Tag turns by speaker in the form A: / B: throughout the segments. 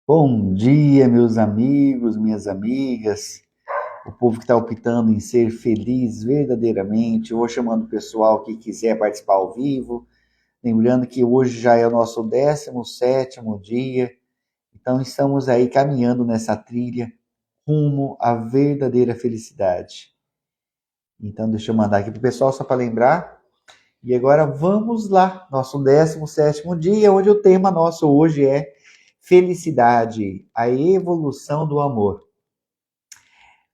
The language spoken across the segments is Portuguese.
A: Bom dia, meus amigos, minhas amigas, o povo que está optando em ser feliz verdadeiramente. Eu vou chamando o pessoal que quiser participar ao vivo. Lembrando que hoje já é o nosso 17º dia, então estamos aí caminhando nessa trilha rumo à verdadeira felicidade. Então, deixa eu mandar aqui para o pessoal só para lembrar. E agora vamos lá, nosso 17º dia, onde o tema nosso hoje é felicidade, a evolução do amor.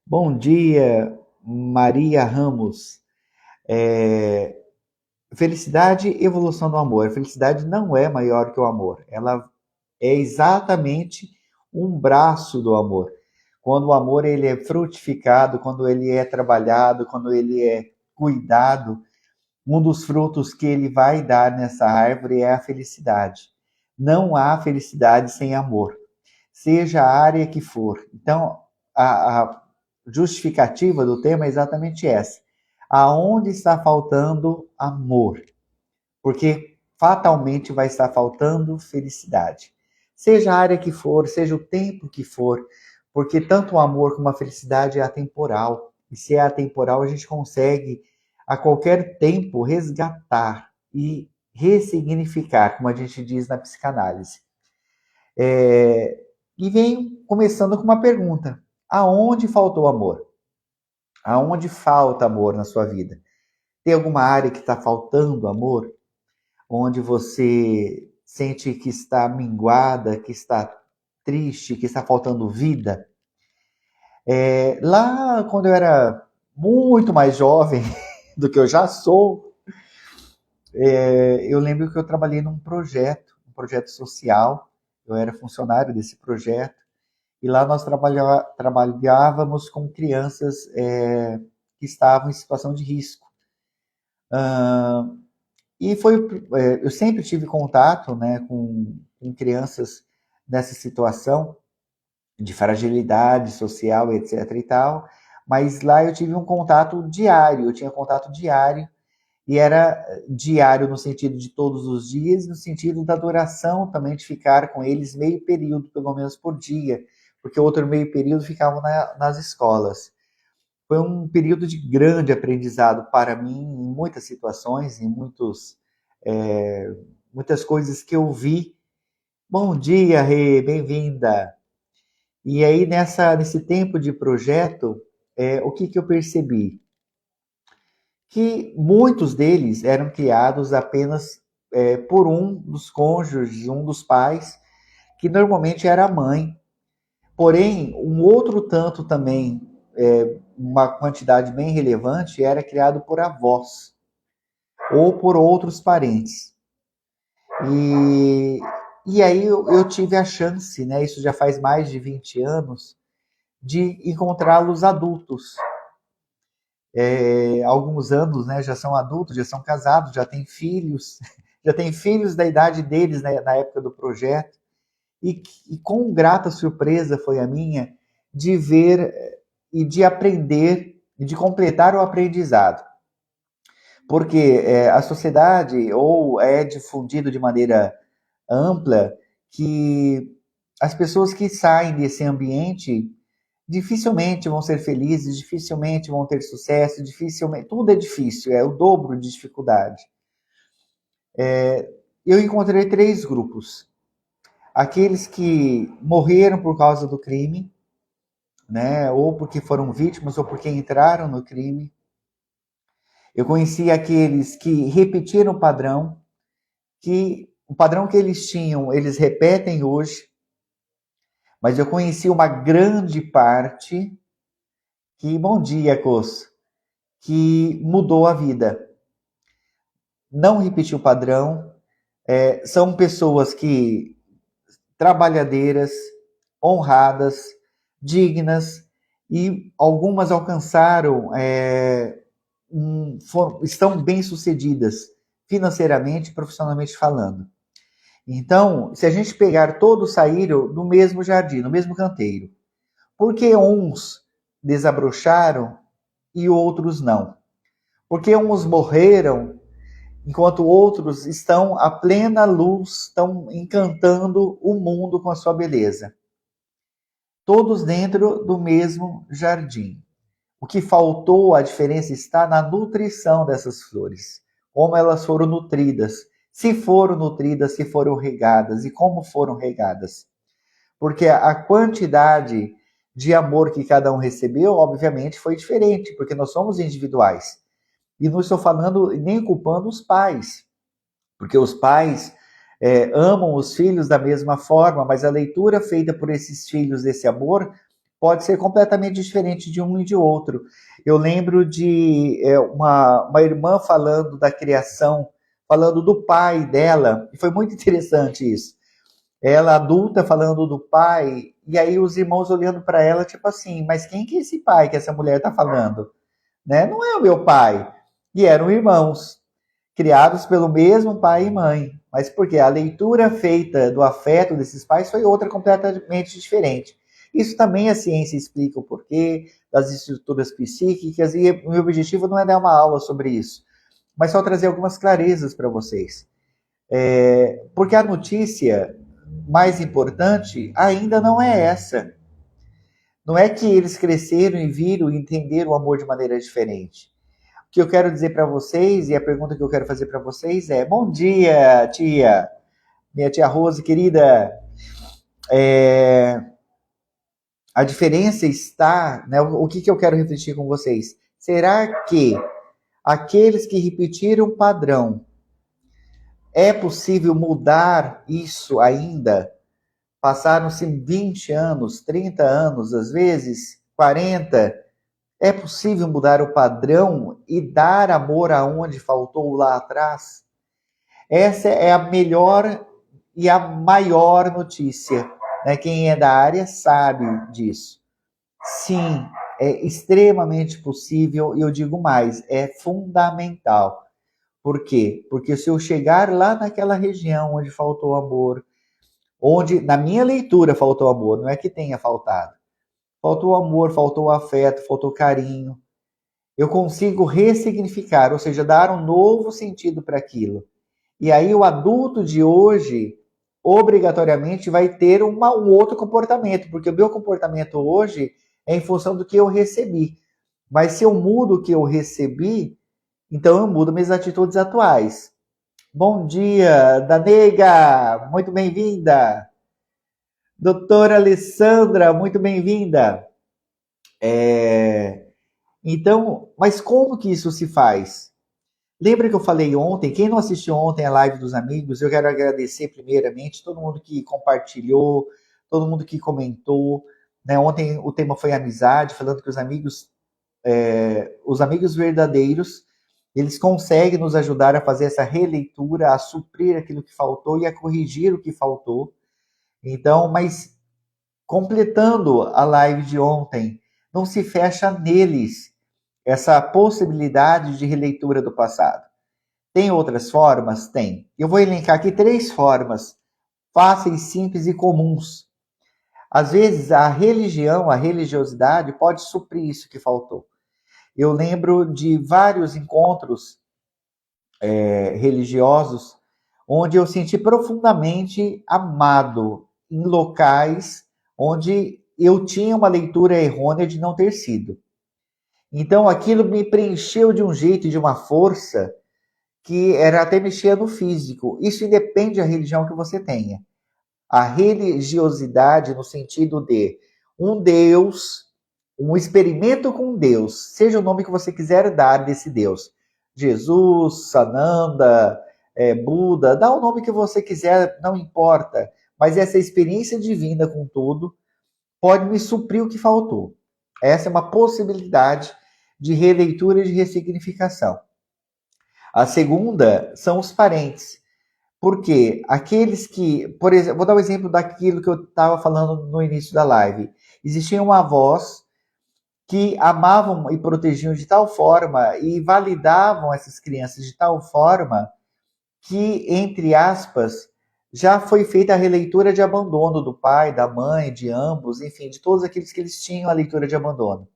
A: Bom dia, Maria Ramos. Felicidade e evolução do amor. A felicidade não é maior que o amor. Ela é exatamente um braço do amor. Quando o amor ele é frutificado, quando ele é trabalhado, quando ele é cuidado, um dos frutos que ele vai dar nessa árvore é a felicidade. Não há felicidade sem amor, seja a área que for. Então, a justificativa do tema é exatamente essa. Aonde está faltando amor? Porque fatalmente vai estar faltando felicidade. Seja a área que for, seja o tempo que for, porque tanto o amor como a felicidade é atemporal. E se é atemporal, a gente consegue a qualquer tempo resgatar e ressignificar, como a gente diz na psicanálise. E vem começando com uma pergunta: aonde faltou amor? Aonde falta amor na sua vida? Tem alguma área que está faltando amor? Onde você sente que está minguada, que está triste, que está faltando vida? Lá quando eu era muito mais jovem do que eu já sou, eu lembro que eu trabalhei num projeto, um projeto social. Eu era funcionário desse projeto. E lá nós trabalhávamos com crianças que estavam em situação de risco. E eu sempre tive contato, né, com crianças nessa situação de fragilidade social, etc. e tal, mas lá eu tive um contato diário, eu tinha contato diário, e era diário no sentido de todos os dias, no sentido da duração também de ficar com eles meio período, pelo menos por dia, porque o outro meio período ficavam nas escolas. Foi um período de grande aprendizado para mim, em muitas situações, muitas coisas que eu vi. Bom dia, Rê, bem-vinda. E aí, nesse tempo de projeto, o que eu percebi? Que muitos deles eram criados apenas por um dos cônjuges, um dos pais, que normalmente era a mãe. Porém, um outro tanto também, uma quantidade bem relevante, era criado por avós ou por outros parentes. E, e aí eu tive a chance, né, isso já faz mais de 20 anos, de encontrá-los adultos. Alguns anos, né, já são adultos, já são casados, já têm filhos, já têm filhos da idade deles, né, na época do projeto. E com grata surpresa foi a minha de ver e de aprender e de completar o aprendizado. Porque a sociedade ou é difundido de maneira ampla que as pessoas que saem desse ambiente dificilmente vão ser felizes, dificilmente vão ter sucesso, dificilmente, tudo é difícil, é o dobro de dificuldade. Eu encontrei 3 grupos. Aqueles que morreram por causa do crime, né, ou porque foram vítimas, ou porque entraram no crime. Eu conheci aqueles que repetiram o padrão, que o padrão que eles tinham, eles repetem hoje, mas eu conheci uma grande parte que, bom dia, Cos, que mudou a vida. Não repetiu o padrão, são pessoas que trabalhadeiras, honradas, dignas, e algumas alcançaram, estão bem-sucedidas financeiramente e profissionalmente falando. Então, se a gente pegar todos saíram no mesmo jardim, no mesmo canteiro. Por que uns desabrocharam e outros não? Porque uns morreram enquanto outros estão à plena luz, estão encantando o mundo com a sua beleza. todos dentro do mesmo jardim. O que faltou, a diferença está na nutrição dessas flores, como elas foram nutridas, se foram nutridas, se foram regadas e como foram regadas. Porque a quantidade de amor que cada um recebeu, obviamente, foi diferente, porque nós somos individuais. E não estou falando nem culpando os pais, porque os pais amam os filhos da mesma forma, mas a leitura feita por esses filhos desse amor pode ser completamente diferente de um e de outro. Eu lembro de uma irmã falando da criação, falando do pai dela, e foi muito interessante isso. Ela adulta falando do pai, e aí os irmãos olhando para ela, tipo assim, mas quem que é esse pai que essa mulher está falando? Né? Não é o meu pai. E eram irmãos, criados pelo mesmo pai e mãe. Mas porque a leitura feita do afeto desses pais foi outra completamente diferente. Isso também a ciência explica o porquê das estruturas psíquicas, e o meu objetivo não é dar uma aula sobre isso, mas só trazer algumas clarezas para vocês. Porque a notícia mais importante ainda não é essa. Não é que eles cresceram e viram e entenderam o amor de maneira diferente. O que eu quero dizer para vocês, e a pergunta que eu quero fazer para vocês é: bom dia, tia, minha tia Rose querida. É, a diferença está, né, o que eu quero refletir com vocês? Será que aqueles que repetiram o padrão, é possível mudar isso ainda? Passaram-se 20 anos, 30 anos, às vezes 40. É possível mudar o padrão e dar amor aonde faltou lá atrás? Essa é a melhor e a maior notícia. Né? Quem é da área sabe disso. Sim, é extremamente possível, e eu digo mais, é fundamental. Por quê? Porque se eu chegar lá naquela região onde faltou amor, onde na minha leitura faltou amor, não é que tenha faltado. Faltou amor, faltou afeto, faltou carinho. Eu consigo ressignificar, ou seja, dar um novo sentido para aquilo. E aí o adulto de hoje, obrigatoriamente, vai ter um outro comportamento, porque o meu comportamento hoje é em função do que eu recebi. Mas se eu mudo o que eu recebi, então eu mudo minhas atitudes atuais. Bom dia, Danega, muito bem-vinda. Doutora Alessandra, muito bem-vinda. Então, mas como que isso se faz? Lembra que eu falei ontem? Quem não assistiu ontem a live dos amigos, eu quero agradecer primeiramente todo mundo que compartilhou, todo mundo que comentou. Né? Ontem o tema foi amizade, falando que os amigos verdadeiros, eles conseguem nos ajudar a fazer essa releitura, a suprir aquilo que faltou e a corrigir o que faltou. Então, mas completando a live de ontem, não se fecha neles essa possibilidade de releitura do passado. Tem outras formas? Tem. Eu vou elencar aqui 3 formas fáceis, simples e comuns. Às vezes a religião, a religiosidade pode suprir isso que faltou. Eu lembro de vários encontros religiosos onde eu senti profundamente amado em locais onde eu tinha uma leitura errônea de não ter sido. Então aquilo me preencheu de um jeito, de uma força, que era até mexer no físico. Isso independe da religião que você tenha. A religiosidade no sentido de um Deus, um experimento com Deus, seja o nome que você quiser dar desse Deus. Jesus, Sananda, Buda, dá o nome que você quiser, não importa. Mas essa experiência divina com tudo pode me suprir o que faltou. Essa é uma possibilidade de releitura e de ressignificação. A segunda são os parentes. Porque aqueles que, por exemplo, vou dar um exemplo daquilo que eu estava falando no início da live. Existiam avós que amavam e protegiam de tal forma e validavam essas crianças de tal forma que, entre aspas, já foi feita a releitura de abandono do pai, da mãe, de ambos, enfim, de todos aqueles que eles tinham a leitura de abandono.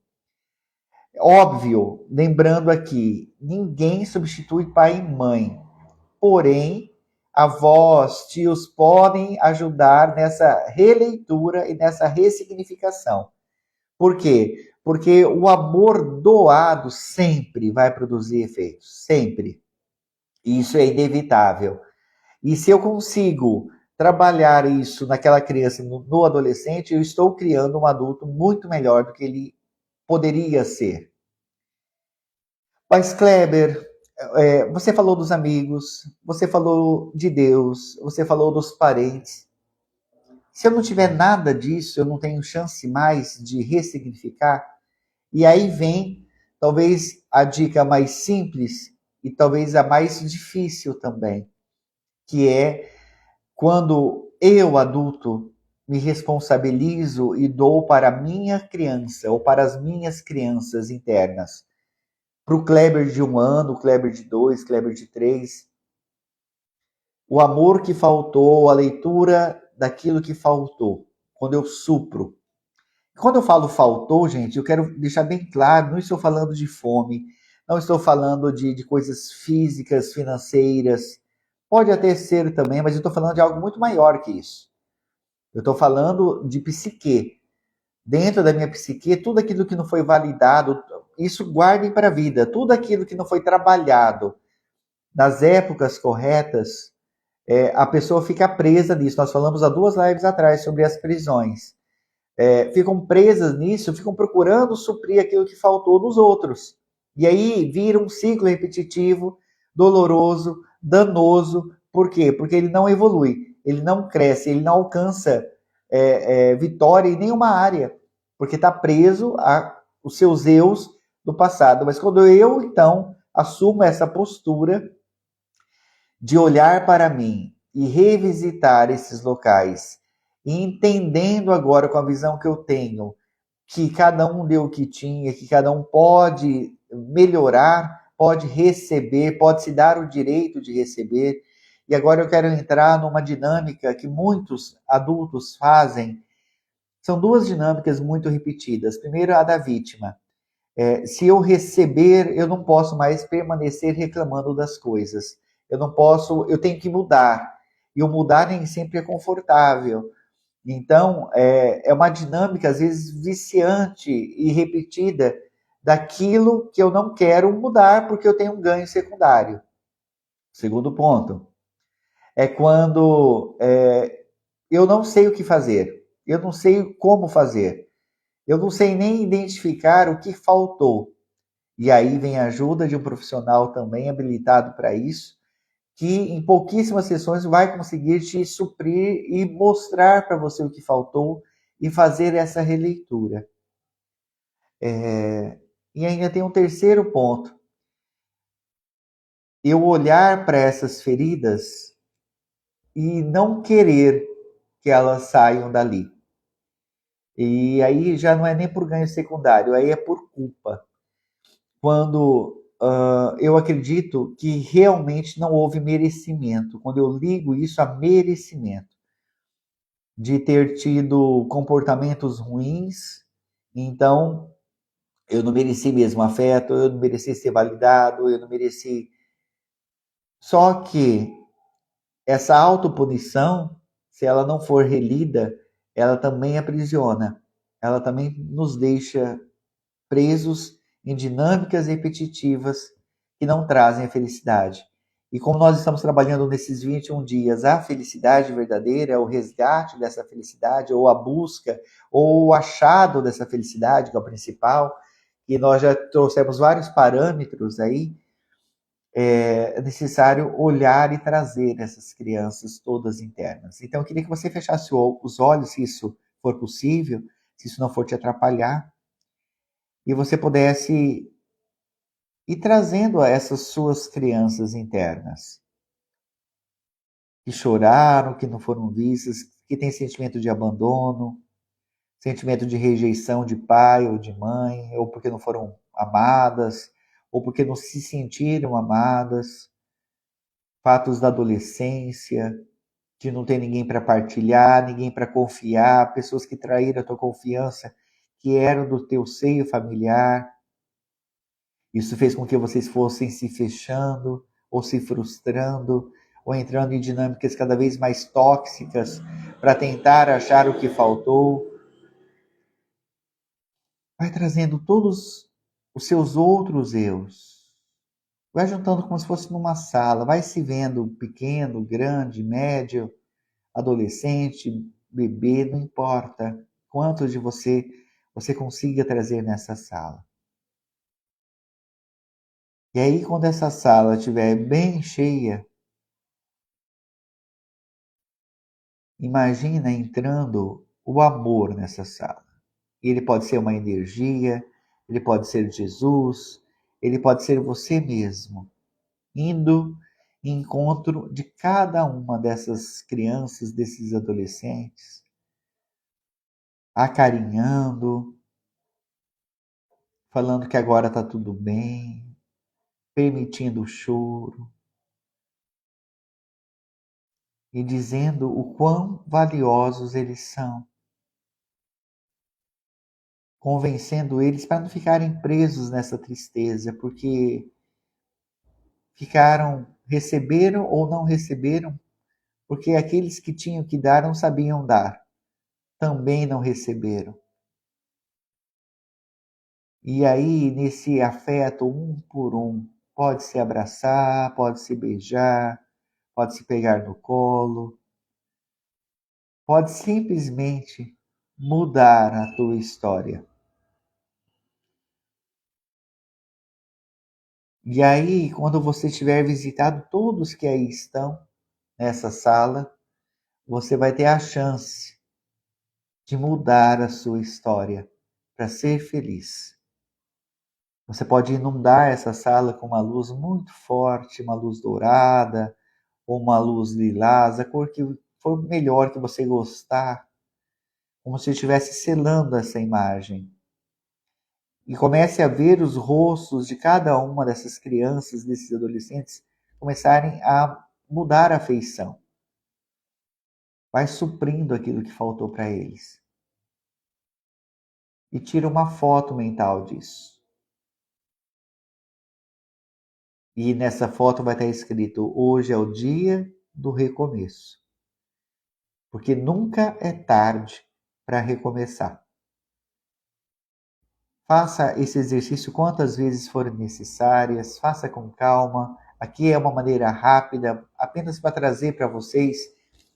A: Óbvio, lembrando aqui, ninguém substitui pai e mãe. Porém, avós, tios podem ajudar nessa releitura e nessa ressignificação. Por quê? Porque o amor doado sempre vai produzir efeitos, sempre. Isso é inevitável. E se eu consigo trabalhar isso naquela criança, no adolescente, eu estou criando um adulto muito melhor do que ele poderia ser. Mas, Kleber, você falou dos amigos, você falou de Deus, você falou dos parentes. Se eu não tiver nada disso, eu não tenho chance mais de ressignificar. E aí vem, talvez, a dica mais simples e talvez a mais difícil também, que é quando eu, adulto, me responsabilizo e dou para a minha criança ou para as minhas crianças internas, para o Kleber de 1 ano, o Kleber de 2, Kleber de 3, o amor que faltou, a leitura daquilo que faltou, quando eu supro. Quando eu falo faltou, gente, eu quero deixar bem claro, não estou falando de fome, não estou falando de coisas físicas, financeiras, pode até ser também, mas eu estou falando de algo muito maior que isso. Eu estou falando de psique. Dentro da minha psique, tudo aquilo que não foi validado, isso guardem para a vida. Tudo aquilo que não foi trabalhado nas épocas corretas, a pessoa fica presa nisso. Nós falamos há 2 lives atrás sobre as prisões. Ficam presas nisso, ficam procurando suprir aquilo que faltou nos outros. E aí vira um ciclo repetitivo, doloroso, danoso. Por quê? Porque ele não evolui, ele não cresce, ele não alcança vitória em nenhuma área, porque está preso aos seus eus do passado. Mas quando eu, então, assumo essa postura de olhar para mim e revisitar esses locais, e entendendo agora com a visão que eu tenho, que cada um deu o que tinha, que cada um pode melhorar, pode receber, pode se dar o direito de receber. E agora eu quero entrar numa dinâmica que muitos adultos fazem. São 2 dinâmicas muito repetidas. Primeiro, a da vítima. Se eu receber, eu não posso mais permanecer reclamando das coisas. Eu não posso, eu tenho que mudar. E o mudar nem sempre é confortável. Então, é uma dinâmica, às vezes, viciante e repetida daquilo que eu não quero mudar porque eu tenho um ganho secundário. Segundo ponto, é quando eu não sei o que fazer, eu não sei como fazer, eu não sei nem identificar o que faltou. E aí vem a ajuda de um profissional também habilitado para isso, que em pouquíssimas sessões vai conseguir te suprir e mostrar para você o que faltou e fazer essa releitura. E ainda tem um terceiro ponto. Eu olhar para essas feridas e não querer que elas saiam dali. E aí já não é nem por ganho secundário, aí é por culpa. Quando eu acredito que realmente não houve merecimento, quando eu ligo isso a merecimento, de ter tido comportamentos ruins, então eu não mereci mesmo afeto, eu não mereci ser validado, eu não mereci. Só que essa autopunição, se ela não for relida, ela também aprisiona, ela também nos deixa presos em dinâmicas repetitivas que não trazem a felicidade. E como nós estamos trabalhando nesses 21 dias a felicidade verdadeira, o resgate dessa felicidade, ou a busca, ou o achado dessa felicidade, que é o principal, e nós já trouxemos vários parâmetros aí, é necessário olhar e trazer essas crianças todas internas. Então, eu queria que você fechasse os olhos, se isso for possível, se isso não for te atrapalhar, e você pudesse ir trazendo a essas suas crianças internas, que choraram, que não foram vistas, que têm sentimento de abandono, sentimento de rejeição de pai ou de mãe, ou porque não foram amadas, ou porque não se sentiram amadas, fatos da adolescência, de não ter ninguém para partilhar, ninguém para confiar, pessoas que traíram a tua confiança, que eram do teu seio familiar. Isso fez com que vocês fossem se fechando ou se frustrando ou entrando em dinâmicas cada vez mais tóxicas para tentar achar o que faltou. Vai trazendo todos os seus outros eus. Vai juntando como se fosse numa sala, vai se vendo pequeno, grande, médio, adolescente, bebê, não importa quantos de você consiga trazer nessa sala. E aí, quando essa sala estiver bem cheia, imagina entrando o amor nessa sala. Ele pode ser uma energia, ele pode ser Jesus, ele pode ser você mesmo, indo em encontro de cada uma dessas crianças, desses adolescentes, acarinhando, falando que agora está tudo bem, permitindo o choro e dizendo o quão valiosos eles são, convencendo eles para não ficarem presos nessa tristeza, porque receberam ou não receberam, porque aqueles que tinham que dar não sabiam dar, também não receberam. E aí, nesse afeto um por um, pode se abraçar, pode se beijar, pode se pegar no colo, pode simplesmente mudar a tua história. E aí, quando você tiver visitado todos que aí estão nessa sala, você vai ter a chance de mudar a sua história para ser feliz. Você pode inundar essa sala com uma luz muito forte, uma luz dourada, ou uma luz lilás, a cor que for melhor que você gostar, como se estivesse selando essa imagem. E comece a ver os rostos de cada uma dessas crianças, desses adolescentes, começarem a mudar a feição. Vai suprindo aquilo que faltou para eles. E tira uma foto mental disso. E nessa foto vai estar escrito: hoje é o dia do recomeço. Porque nunca é tarde para recomeçar. Faça esse exercício quantas vezes forem necessárias, faça com calma. Aqui é uma maneira rápida, apenas para trazer para vocês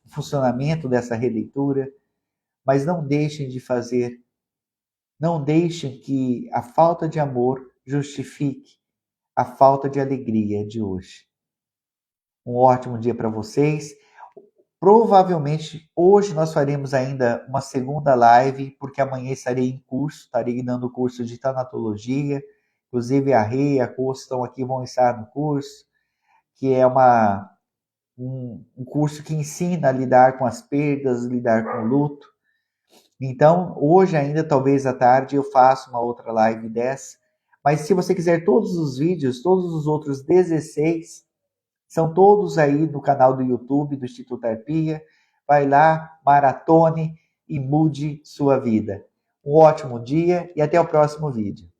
A: o funcionamento dessa releitura, mas não deixem de fazer, não deixem que a falta de amor justifique a falta de alegria de hoje. Um ótimo dia para vocês. Provavelmente hoje nós faremos ainda uma segunda live, porque amanhã estarei em curso, estarei dando o curso de tanatologia. Inclusive a Rê e a Costa estão aqui, vão estar no curso, que é um curso que ensina a lidar com as perdas, lidar com o luto. Então, hoje ainda, talvez à tarde, eu faço uma outra live dessa. Mas se você quiser todos os vídeos, todos os outros 16, são todos aí no canal do YouTube do Instituto Arpia. Vai lá, maratone e mude sua vida. Um ótimo dia e até o próximo vídeo.